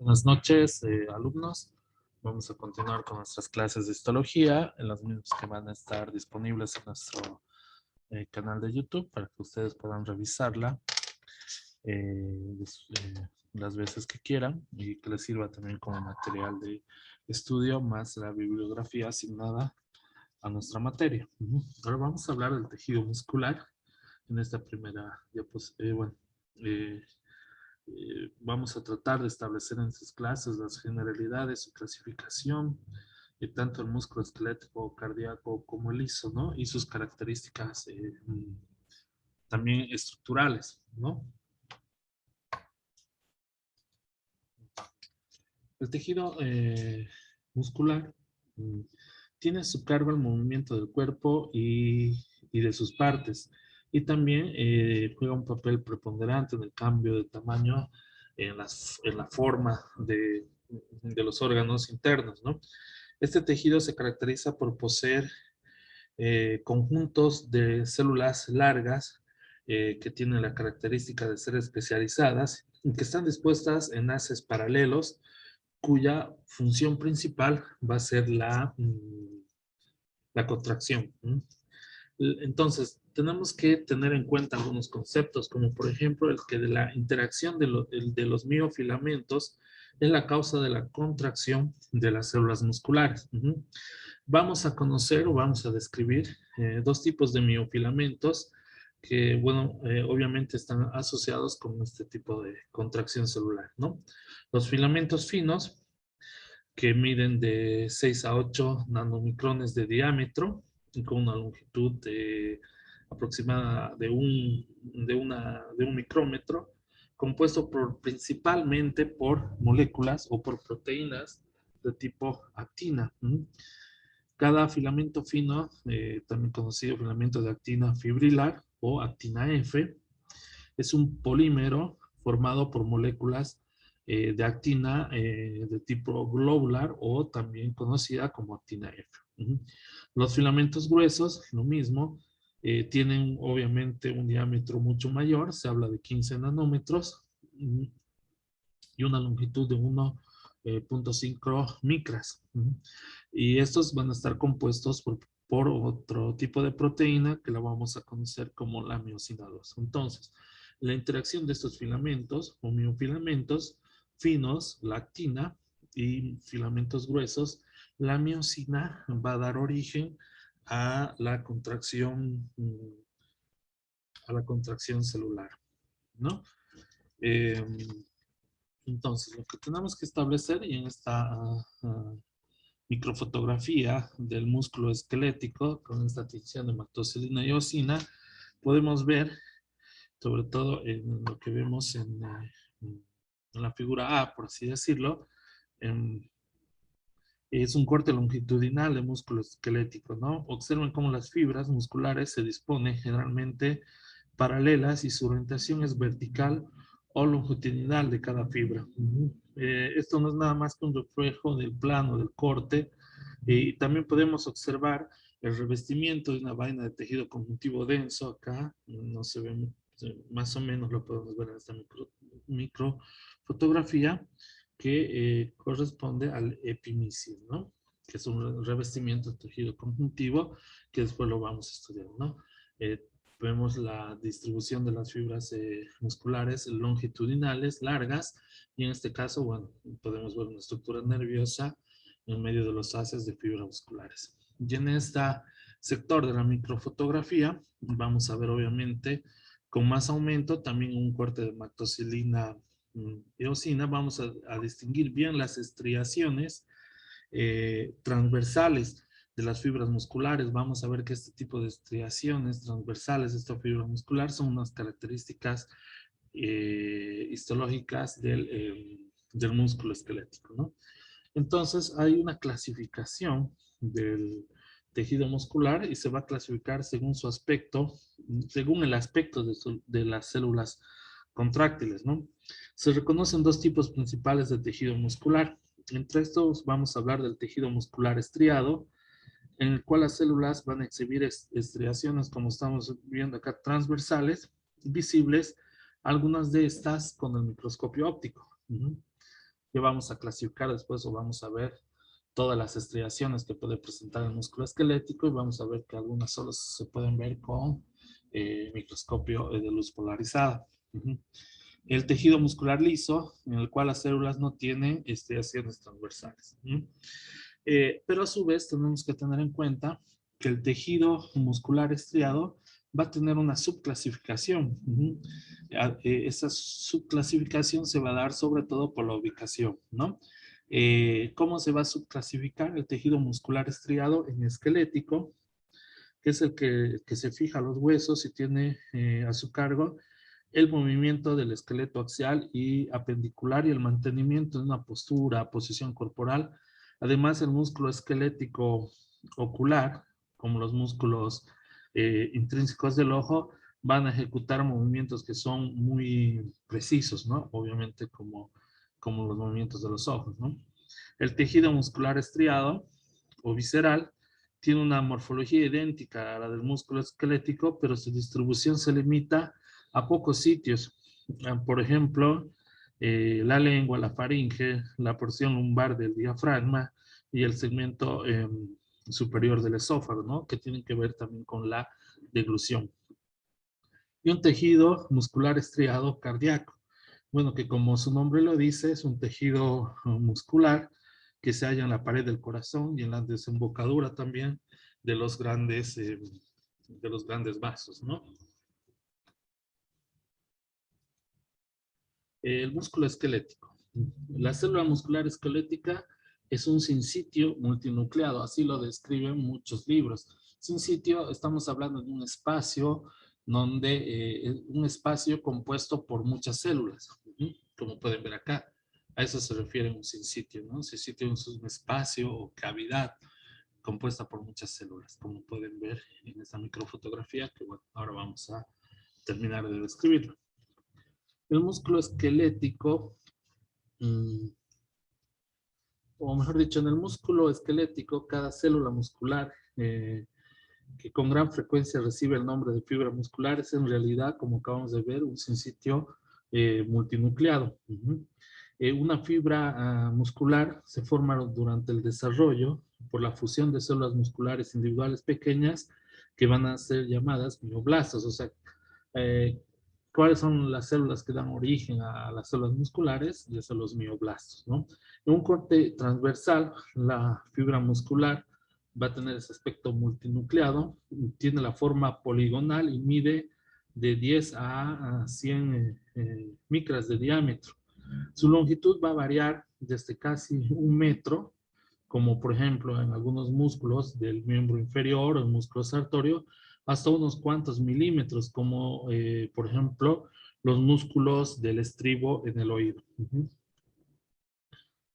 Buenas noches, alumnos. Vamos a continuar con nuestras clases de histología, en las mismas que van a estar disponibles en nuestro canal de YouTube para que ustedes puedan revisarla las veces que quieran y que les sirva también como material de estudio más la bibliografía asignada a nuestra materia. Ahora vamos a hablar del tejido muscular en esta primera diapositiva. Vamos a tratar de establecer en sus clases las generalidades, su clasificación, tanto el músculo esquelético cardíaco como el liso, ¿no? Y sus características también estructurales, ¿no? El tejido muscular tiene a su cargo el movimiento del cuerpo y de sus partes. Y también juega un papel preponderante en el cambio de tamaño en la forma de los órganos internos, ¿no? Este tejido se caracteriza por poseer conjuntos de células largas que tienen la característica de ser especializadas y que están dispuestas en haces paralelos cuya función principal va a ser la contracción. Entonces, tenemos que tener en cuenta algunos conceptos, como por ejemplo el que de la interacción de los miofilamentos es la causa de la contracción de las células musculares. Vamos a conocer o vamos a describir dos tipos de miofilamentos que, bueno, obviamente están asociados con este tipo de contracción celular, ¿no? Los filamentos finos, que miden de 6 a 8 nanomicrones de diámetro y con una longitud aproximada de un micrómetro, compuesto principalmente por moléculas o por proteínas de tipo actina. Cada filamento fino, también conocido filamento de actina fibrilar o actina F, es un polímero formado por moléculas de actina de tipo globular o también conocida como actina F. Los filamentos gruesos, lo mismo, tienen obviamente un diámetro mucho mayor, se habla de 15 nanómetros y una longitud de 1.5 micras. Y estos van a estar compuestos por otro tipo de proteína que la vamos a conocer como la miosina 2. Entonces, la interacción de estos filamentos o miofilamentos finos, la actina, y filamentos gruesos, la miosina va a dar origen a la contracción celular, ¿no? Entonces, lo que tenemos que establecer y en esta microfotografía del músculo esquelético con esta tinción de hematoxilina y eosina, podemos ver, sobre todo en lo que vemos en la figura A, por así decirlo, es un corte longitudinal de músculo esquelético, ¿no? Observen cómo las fibras musculares se disponen generalmente paralelas y su orientación es vertical o longitudinal de cada fibra. Esto no es nada más que un reflejo del plano del corte y también podemos observar el revestimiento de una vaina de tejido conjuntivo denso acá, no se ve, más o menos lo podemos ver en esta micro fotografía que corresponde al epimícido, ¿no? Que es un revestimiento de tejido conjuntivo que después lo vamos a estudiar, ¿no? Vemos la distribución de las fibras musculares longitudinales, largas, y en este caso, bueno, podemos ver una estructura nerviosa en medio de los haces de fibras musculares. Y en este sector de la microfotografía vamos a ver obviamente con más aumento también un corte de hematoxilina eosina. Vamos a distinguir bien las estriaciones transversales de las fibras musculares. Vamos a ver que este tipo de estriaciones transversales de esta fibra muscular son unas características histológicas del músculo esquelético, ¿no? Entonces, hay una clasificación del tejido muscular y se va a clasificar según su aspecto, según el aspecto de las células contráctiles, ¿no? Se reconocen dos tipos principales de tejido muscular. Entre estos vamos a hablar del tejido muscular estriado, en el cual las células van a exhibir estriaciones, como estamos viendo acá, transversales, visibles, algunas de estas con el microscopio óptico. Ya vamos a clasificar después o vamos a ver todas las estriaciones que puede presentar el músculo esquelético y vamos a ver que algunas solo se pueden ver con microscopio de luz polarizada. El tejido muscular liso, en el cual las células no tienen estriaciones transversales. Pero a su vez tenemos que tener en cuenta que el tejido muscular estriado va a tener una subclasificación. Esa subclasificación se va a dar sobre todo por la ubicación, ¿no? ¿Cómo se va a subclasificar el tejido muscular estriado en esquelético? Que es el que se fija a los huesos y tiene a su cargo el movimiento del esqueleto axial y apendicular y el mantenimiento de una postura, posición corporal. Además, el músculo esquelético ocular, como los músculos intrínsecos del ojo, van a ejecutar movimientos que son muy precisos, ¿no? Obviamente como los movimientos de los ojos, ¿no? El tejido muscular estriado o visceral tiene una morfología idéntica a la del músculo esquelético, pero su distribución se limita a pocos sitios. Por ejemplo, la lengua, la faringe, la porción lumbar del diafragma y el segmento superior del esófago, ¿no? Que tienen que ver también con la deglución. Y un tejido muscular estriado cardíaco. Bueno, que como su nombre lo dice, es un tejido muscular que se halla en la pared del corazón y en la desembocadura también de los grandes vasos, ¿no? El músculo esquelético. La célula muscular esquelética es un sinsitio multinucleado, así lo describen muchos libros. Sinsitio, estamos hablando de un espacio un espacio compuesto por muchas células, como pueden ver acá. A eso se refiere un sinsitio, ¿no? Un sinsitio es un espacio o cavidad compuesta por muchas células, como pueden ver en esta microfotografía, que bueno, ahora vamos a terminar de describirlo. El músculo esquelético, o mejor dicho, en el músculo esquelético, cada célula muscular que con gran frecuencia recibe el nombre de fibra muscular es en realidad, como acabamos de ver, un sinsitio multinucleado. Una fibra muscular se forma durante el desarrollo por la fusión de células musculares individuales pequeñas que van a ser llamadas mioblastos, o sea, eh, ¿cuáles son las células que dan origen a las células musculares? Y son los mioblastos, ¿no? En un corte transversal, la fibra muscular va a tener ese aspecto multinucleado, tiene la forma poligonal y mide de 10 a 100 micras de diámetro. Su longitud va a variar desde casi 1 metro, como por ejemplo en algunos músculos del miembro inferior o el músculo sartorio, hasta unos cuantos milímetros, como por ejemplo los músculos del estribo en el oído.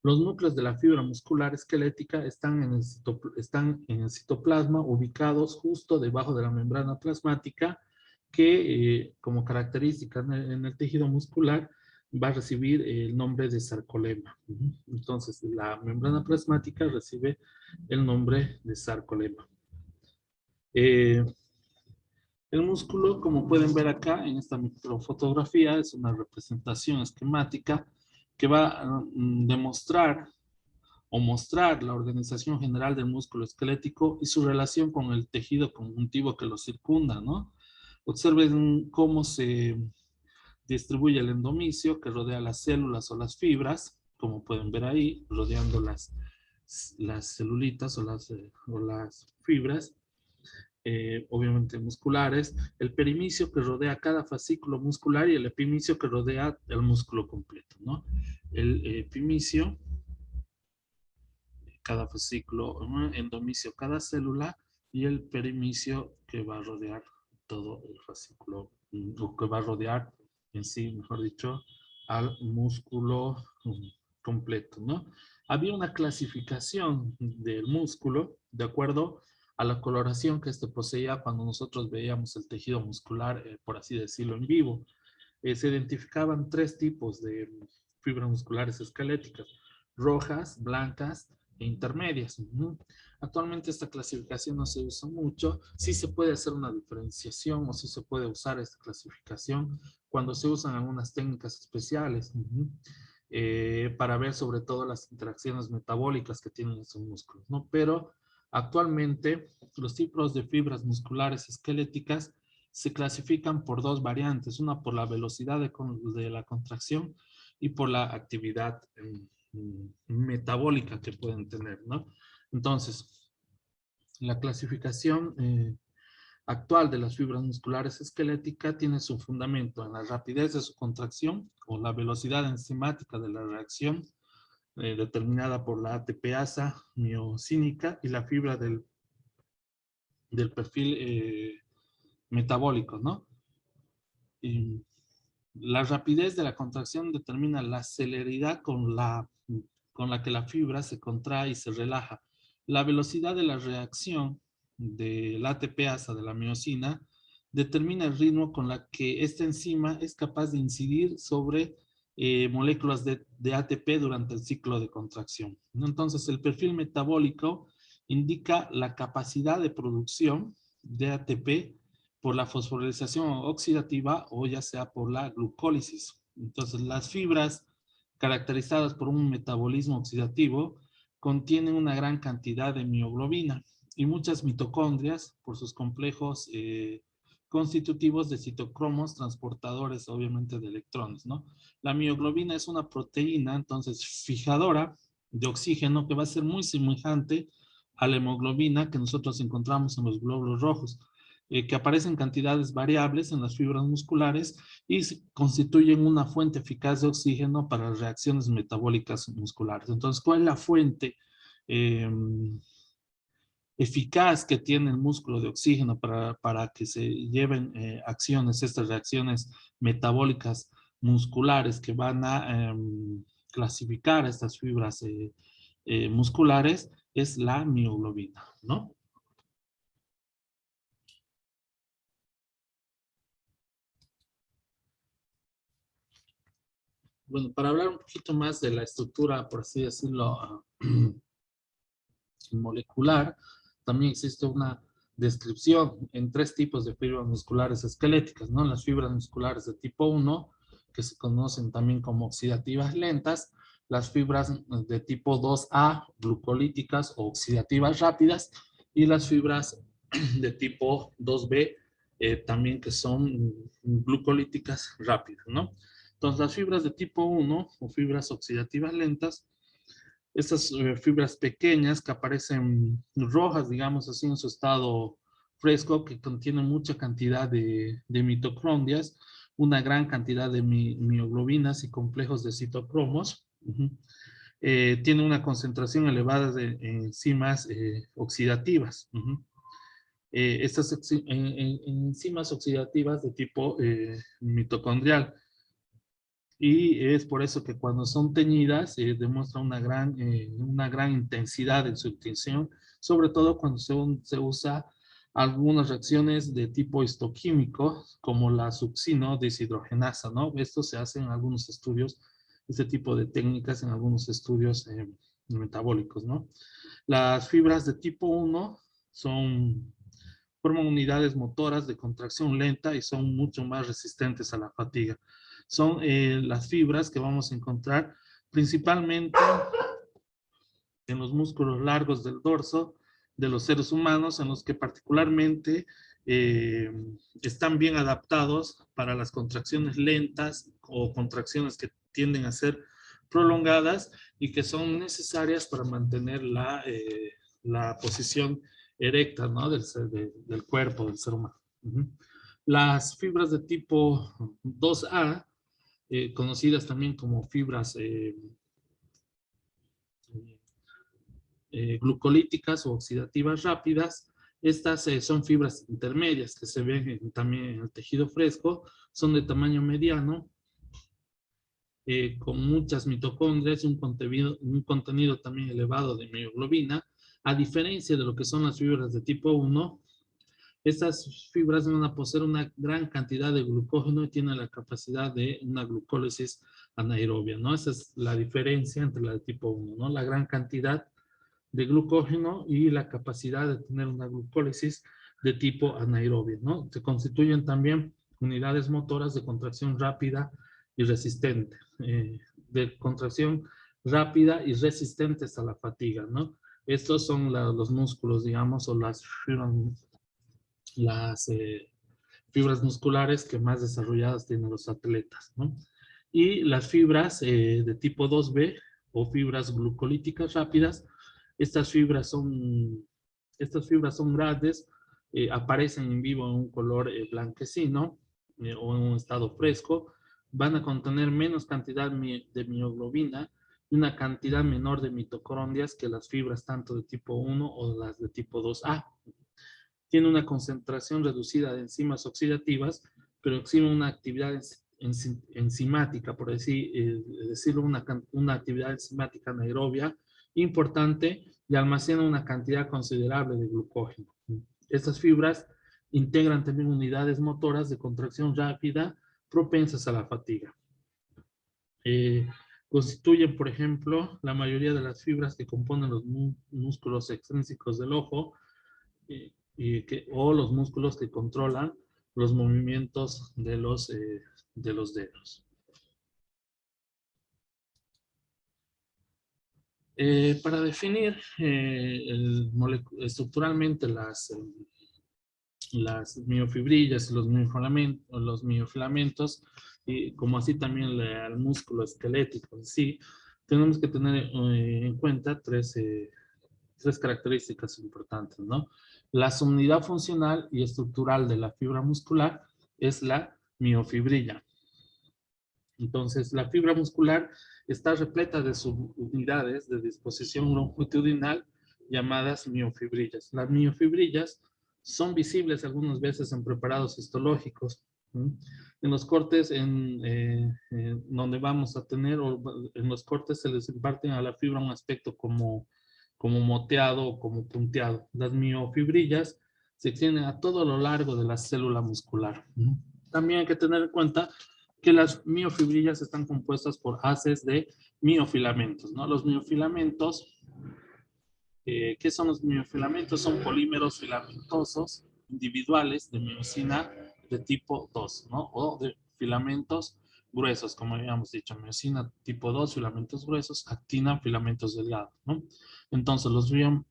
Los núcleos de la fibra muscular esquelética están en el citoplasma, ubicados justo debajo de la membrana plasmática, que como característica en el tejido muscular va a recibir el nombre de sarcolema. Entonces, la membrana plasmática recibe el nombre de sarcolema. El músculo, como pueden ver acá en esta microfotografía, es una representación esquemática que va a demostrar o mostrar la organización general del músculo esquelético y su relación con el tejido conjuntivo que lo circunda, ¿no? Observen cómo se distribuye el endomisio que rodea las células o las fibras, como pueden ver ahí, rodeando las celulitas o las fibras, obviamente musculares, el perimisio que rodea cada fascículo muscular y el epimicio que rodea el músculo completo, ¿no? El epimicio, cada fascículo, endomisio, cada célula, y el perimicio que va a rodear todo el fascículo, o que va a rodear en sí, mejor dicho, al músculo completo, ¿no? Había una clasificación del músculo de acuerdo a la coloración que este poseía cuando nosotros veíamos el tejido muscular, por así decirlo, en vivo. Se identificaban 3 tipos de fibras musculares esqueléticas: rojas, blancas e intermedias. Actualmente esta clasificación no se usa mucho. Sí se puede hacer una diferenciación o sí se puede usar esta clasificación cuando se usan algunas técnicas especiales. para ver sobre todo las interacciones metabólicas que tienen estos músculos, ¿no? Pero actualmente los tipos de fibras musculares esqueléticas se clasifican por dos variantes, una por la velocidad de la contracción y por la actividad metabólica que pueden tener, ¿no? Entonces, la clasificación actual de las fibras musculares esqueléticas tiene su fundamento en la rapidez de su contracción o la velocidad enzimática de la reacción determinada por la ATPasa miocínica y la fibra del perfil metabólico, ¿no? Y la rapidez de la contracción determina la celeridad con la que la fibra se contrae y se relaja. La velocidad de la reacción del ATPasa de la miocina determina el ritmo con la que esta enzima es capaz de incidir sobre moléculas de ATP durante el ciclo de contracción. Entonces, el perfil metabólico indica la capacidad de producción de ATP por la fosforilación oxidativa o ya sea por la glucólisis. Entonces, las fibras caracterizadas por un metabolismo oxidativo contienen una gran cantidad de mioglobina y muchas mitocondrias por sus complejos constitutivos de citocromos transportadores, obviamente, de electrones, ¿no? La mioglobina es una proteína, entonces, fijadora de oxígeno que va a ser muy semejante a la hemoglobina que nosotros encontramos en los glóbulos rojos, que aparecen en cantidades variables en las fibras musculares y constituyen una fuente eficaz de oxígeno para las reacciones metabólicas musculares. Entonces, ¿cuál es la fuente eficaz que tiene el músculo de oxígeno para que se lleven acciones, estas reacciones metabólicas musculares que van a clasificar estas fibras musculares? Es la mioglobina, ¿no? Bueno, para hablar un poquito más de la estructura, por así decirlo, molecular, también existe una descripción en tres tipos de fibras musculares esqueléticas, ¿no? Las fibras musculares de tipo 1, que se conocen también como oxidativas lentas, las fibras de tipo 2A, glucolíticas o oxidativas rápidas, y las fibras de tipo 2B, también que son glucolíticas rápidas, ¿no? Entonces, las fibras de tipo 1 o fibras oxidativas lentas, estas fibras pequeñas que aparecen rojas, digamos así, en su estado fresco, que contienen mucha cantidad de mitocondrias, una gran cantidad de mioglobinas y complejos de citocromos. Tiene una concentración elevada de enzimas oxidativas. Estas enzimas oxidativas de tipo mitocondrial. Y es por eso que cuando son teñidas demuestra una gran intensidad en su tinción, sobre todo cuando se usa algunas reacciones de tipo histoquímico, como la succino deshidrogenasa, ¿no? Esto se hace en algunos estudios, este tipo de técnicas en algunos estudios metabólicos, ¿no? Las fibras de tipo 1 forman unidades motoras de contracción lenta y son mucho más resistentes a la fatiga. Son las fibras que vamos a encontrar principalmente en los músculos largos del dorso de los seres humanos, en los que particularmente están bien adaptados para las contracciones lentas o contracciones que tienden a ser prolongadas y que son necesarias para mantener la posición erecta, ¿no? del cuerpo del ser humano. Las fibras de tipo 2A, conocidas también como fibras glucolíticas o oxidativas rápidas. Estas son fibras intermedias que se ven también en el tejido fresco, son de tamaño mediano, con muchas mitocondrias y un contenido también elevado de mioglobina. A diferencia de lo que son las fibras de tipo 1, estas fibras van a poseer una gran cantidad de glucógeno y tienen la capacidad de una glucólisis anaerobia, ¿no? Esa es la diferencia entre la de tipo 1, ¿no? La gran cantidad de glucógeno y la capacidad de tener una glucólisis de tipo anaerobia, ¿no? Se constituyen también unidades motoras de contracción rápida y resistente. de contracción rápida y resistentes a la fatiga, ¿no? Estos son los músculos, digamos, o las fibras musculares que más desarrolladas tienen los atletas, ¿no? Y las fibras de tipo 2B o fibras glucolíticas rápidas, estas fibras son, estas fibras son grandes, aparecen en vivo en un color blanquecino o en un estado fresco, van a contener menos cantidad de mioglobina y una cantidad menor de mitocondrias que las fibras tanto de tipo 1 o las de tipo 2A. Tiene una concentración reducida de enzimas oxidativas, pero exhibe una actividad enzimática, por decirlo, una actividad enzimática anaerobia importante y almacena una cantidad considerable de glucógeno. Estas fibras integran también unidades motoras de contracción rápida propensas a la fatiga. Constituyen, por ejemplo, la mayoría de las fibras que componen los músculos extrínsecos del ojo, o los músculos que controlan los movimientos de los dedos. Para definir estructuralmente las miofibrillas y los miofilamentos, y como así también el músculo esquelético en sí, tenemos que tener en cuenta tres características importantes, ¿no? La unidad funcional y estructural de la fibra muscular es la miofibrilla. Entonces, la fibra muscular está repleta de subunidades de disposición longitudinal llamadas miofibrillas. Las miofibrillas son visibles algunas veces en preparados histológicos. En los cortes donde vamos a tener, o en los cortes se les imparten a la fibra un aspecto como moteado o como punteado. Las miofibrillas se extienden a todo lo largo de la célula muscular. También hay que tener en cuenta que las miofibrillas están compuestas por haces de miofilamentos, ¿no? Los miofilamentos, ¿qué son los miofilamentos? Son polímeros filamentosos individuales de miosina de tipo 2, ¿no? O de filamentos gruesos, como habíamos dicho, miosina tipo 2, filamentos gruesos, actina, filamentos delgados, ¿no? Entonces,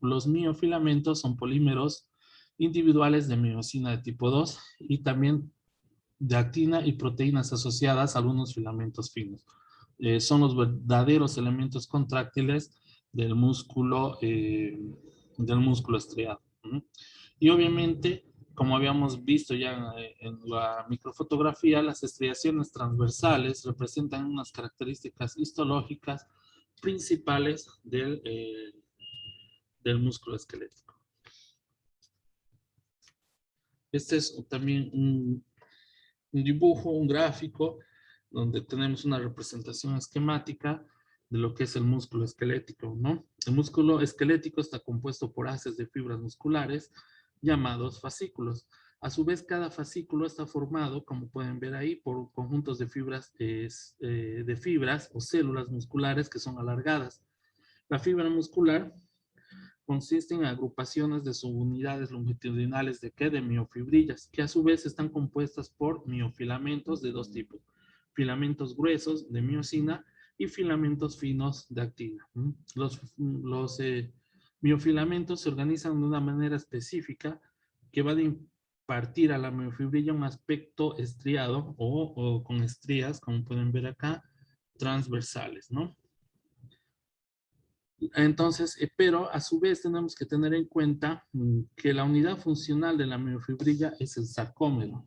los miofilamentos son polímeros individuales de miosina de tipo 2 y también de actina y proteínas asociadas a algunos filamentos finos. Son los verdaderos elementos contráctiles del músculo estriado. Y obviamente, como habíamos visto ya en la microfotografía, las estriaciones transversales representan unas características histológicas principales del músculo esquelético. Este es también un dibujo, un gráfico, donde tenemos una representación esquemática de lo que es el músculo esquelético, ¿no? El músculo esquelético está compuesto por haces de fibras musculares llamados fascículos. A su vez, cada fascículo está formado, como pueden ver ahí, por conjuntos de fibras o células musculares que son alargadas. La fibra muscular consiste en agrupaciones de subunidades longitudinales de miofibrillas, que a su vez están compuestas por miofilamentos de dos tipos: filamentos gruesos de miosina y filamentos finos de actina. Los miofilamentos se organizan de una manera específica que va a impartir a la miofibrilla un aspecto estriado o con estrías, como pueden ver acá, transversales, ¿no? Entonces, pero a su vez tenemos que tener en cuenta que la unidad funcional de la miofibrilla es el sarcómero,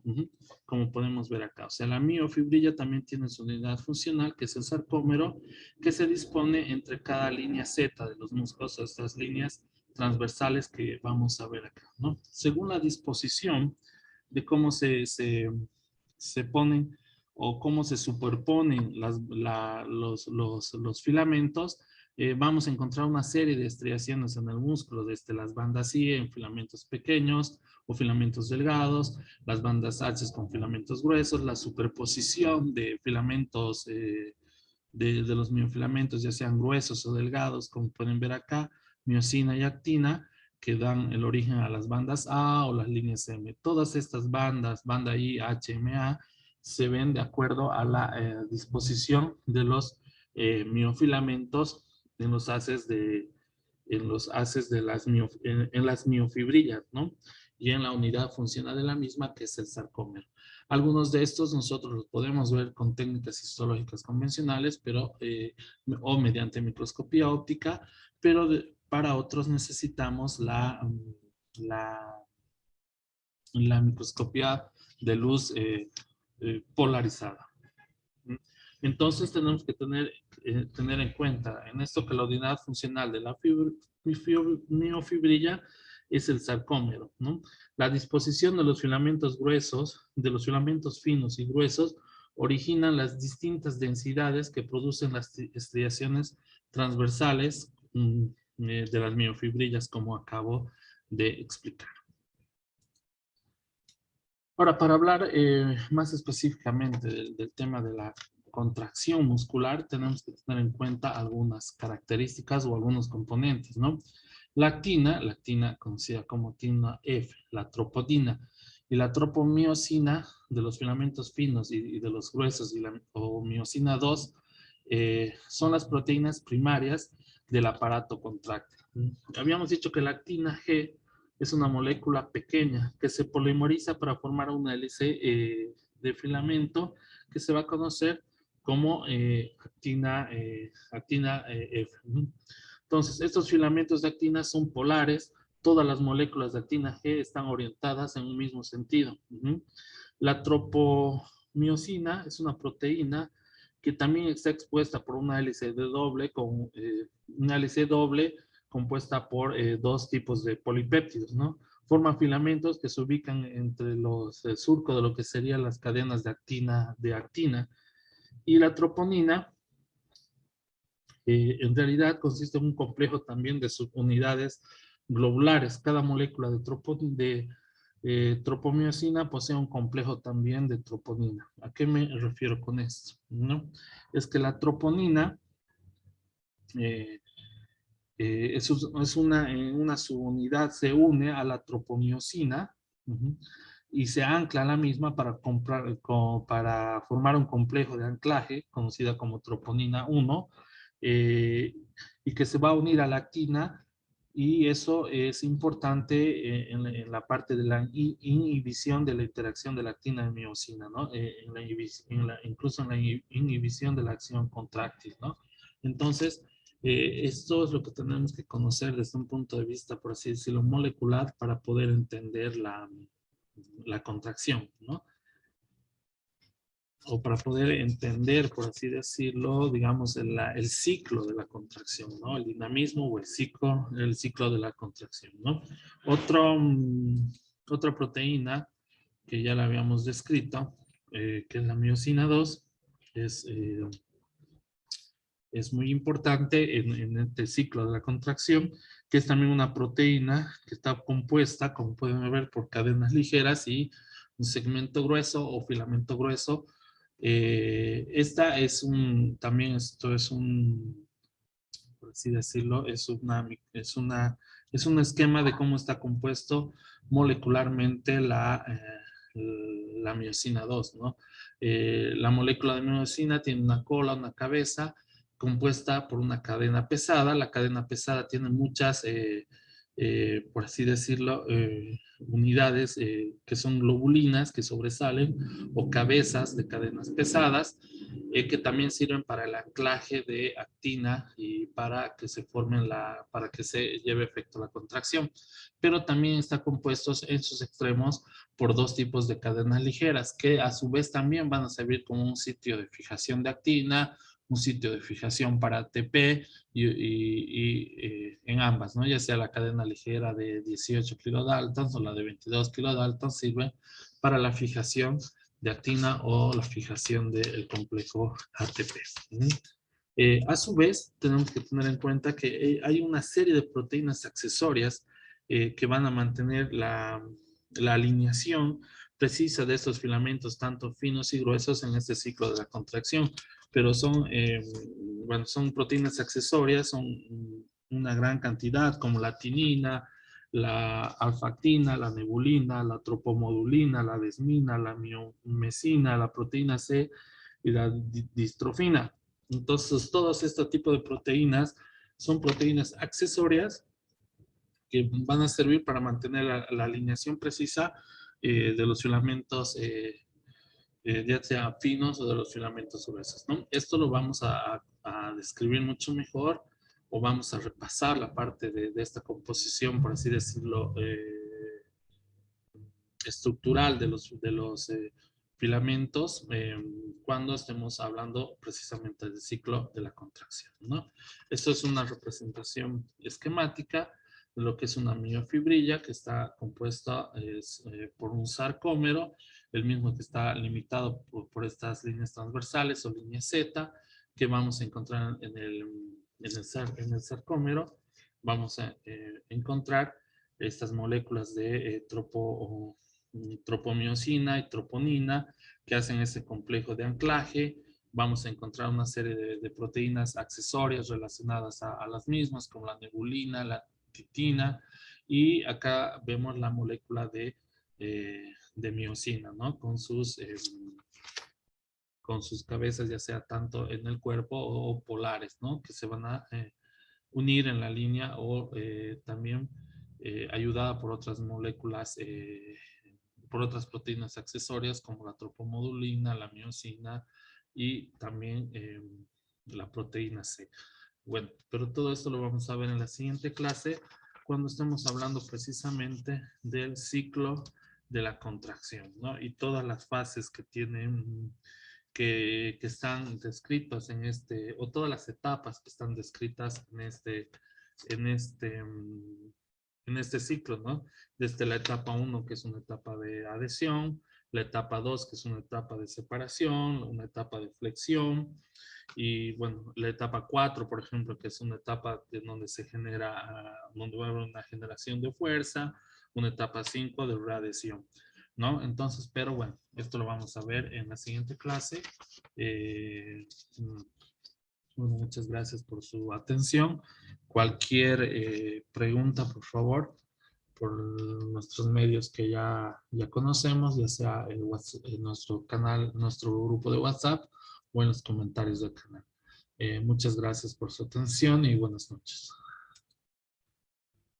como podemos ver acá. O sea, la miofibrilla también tiene su unidad funcional, que es el sarcómero, que se dispone entre cada línea Z de los músculos, estas líneas transversales que vamos a ver acá, ¿no? Según la disposición de cómo se ponen o cómo se superponen los filamentos, vamos a encontrar una serie de estriaciones en el músculo, desde las bandas I en filamentos pequeños o filamentos delgados, las bandas H con filamentos gruesos, la superposición de filamentos de los miofilamentos, ya sean gruesos o delgados, como pueden ver acá, miosina y actina, que dan el origen a las bandas A o las líneas M. Todas estas bandas, banda I, H, M, A, se ven de acuerdo a la disposición de los miofilamentos en los haces de en las miofibrillas, ¿no? Y en la unidad funcional de la misma, que es el sarcómero. Algunos de estos nosotros los podemos ver con técnicas histológicas convencionales, pero, o mediante microscopía óptica, pero para otros necesitamos la microscopía de luz polarizada. Entonces tenemos que tener en cuenta en esto que la unidad funcional de la miofibrilla es el sarcómero, ¿no? La disposición de los filamentos gruesos, de los filamentos finos y gruesos, originan las distintas densidades que producen las estriaciones transversales de las miofibrillas, como acabo de explicar. Ahora, para hablar más específicamente del tema de la contracción muscular, tenemos que tener en cuenta algunas características o algunos componentes, ¿no? La actina conocida como actina F, la troponina y la tropomiosina de los filamentos finos y de los gruesos, o miosina 2, son las proteínas primarias del aparato contráctil. Habíamos dicho que la actina G es una molécula pequeña que se polimeriza para formar una hélice de filamento que se va a conocer como actina F. Entonces, estos filamentos de actina son polares. Todas las moléculas de actina G están orientadas en un mismo sentido. La tropomiosina es una proteína que también está expuesta por una hélice doble, una hélice doble compuesta por dos tipos de polipéptidos, ¿no? Forma filamentos que se ubican entre el surco de lo que serían las cadenas de actina. Y la troponina, en realidad consiste en un complejo también de subunidades globulares. Cada molécula de tropomiosina posee un complejo también de troponina. ¿A qué me refiero con esto? ¿No? Es que la troponina en una subunidad se une a la tropomiosina y se ancla a la misma para formar un complejo de anclaje conocida como troponina 1 y que se va a unir a la actina, y eso es importante en la parte de la inhibición de la interacción de la actina y miosina, ¿no? Incluso en la inhibición de la acción contráctil, ¿no? Entonces, esto es lo que tenemos que conocer desde un punto de vista, por así decirlo, molecular, para poder entender la contracción, ¿no? O para poder entender, por así decirlo, digamos, el ciclo de la contracción, ¿no? El dinamismo o el ciclo de la contracción, ¿no? Otra proteína que ya la habíamos descrito, que es la miosina 2, es muy importante en este ciclo de la contracción, que es también una proteína que está compuesta, como pueden ver, por cadenas ligeras y un segmento grueso o filamento grueso. Por así decirlo, es un esquema de cómo está compuesto molecularmente la miosina 2, ¿no? La molécula de miosina tiene una cola, una cabeza, compuesta por una cadena pesada. La cadena pesada tiene muchas, por así decirlo, unidades que son globulinas que sobresalen, o cabezas de cadenas pesadas, que también sirven para el anclaje de actina y para que para que se lleve efecto la contracción. Pero también está compuesto en sus extremos por dos tipos de cadenas ligeras, que a su vez también van a servir como un sitio de fijación de actina, un sitio de fijación para ATP en ambas, ¿no? Ya sea la cadena ligera de 18 kilodaltons o la de 22 kilodaltons, sirve para la fijación de actina o la fijación del complejo ATP. A su vez, tenemos que tener en cuenta que hay una serie de proteínas accesorias que van a mantener la alineación precisa de estos filamentos, tanto finos y gruesos, en este ciclo de la contracción. Pero son proteínas accesorias, son una gran cantidad, como la tinina, la alfa-actina, la nebulina, la tropomodulina, la desmina, la miomesina, la proteína C y la distrofina. Entonces, todos este tipo de proteínas son proteínas accesorias que van a servir para mantener la alineación precisa de los filamentos, ya sea finos o de los filamentos gruesos, ¿no? Esto lo vamos a describir mucho mejor o vamos a repasar la parte de esta composición, por así decirlo, estructural de los filamentos cuando estemos hablando precisamente del ciclo de la contracción, ¿no? Esto es una representación esquemática de lo que es una miofibrilla que está compuesta por un sarcómero, el mismo que está limitado por estas líneas transversales o líneas Z que vamos a encontrar en el sarcómero. Vamos a encontrar estas moléculas de tropomiosina y troponina que hacen ese complejo de anclaje. Vamos a encontrar una serie de proteínas accesorias relacionadas a las mismas, como la nebulina, la titina, y acá vemos la molécula de miosina, ¿no? Con sus cabezas, ya sea tanto en el cuerpo o polares, ¿no? Que se van a unir en la línea o también ayudada por otras moléculas, por otras proteínas accesorias como la tropomodulina, la miosina y también la proteína C. Bueno, pero todo esto lo vamos a ver en la siguiente clase cuando estemos hablando precisamente del ciclo de la contracción, ¿no? Y todas las fases que tienen, que están descritas o todas las etapas que están descritas en este, mm, en este ciclo, ¿no? Desde la etapa 1, que es una etapa de adhesión, la etapa 2, que es una etapa de separación, una etapa de flexión, y bueno, la etapa 4, por ejemplo, que es una etapa en donde se genera, donde va a haber una generación de fuerza, una etapa 5 de readhesión, ¿no? Entonces, pero bueno, esto lo vamos a ver en la siguiente clase. Eh, bueno, muchas gracias por su atención. Cualquier pregunta, por favor, por nuestros medios que ya conocemos, ya sea en nuestro canal, nuestro grupo de WhatsApp o en los comentarios del canal. Muchas gracias por su atención y buenas noches.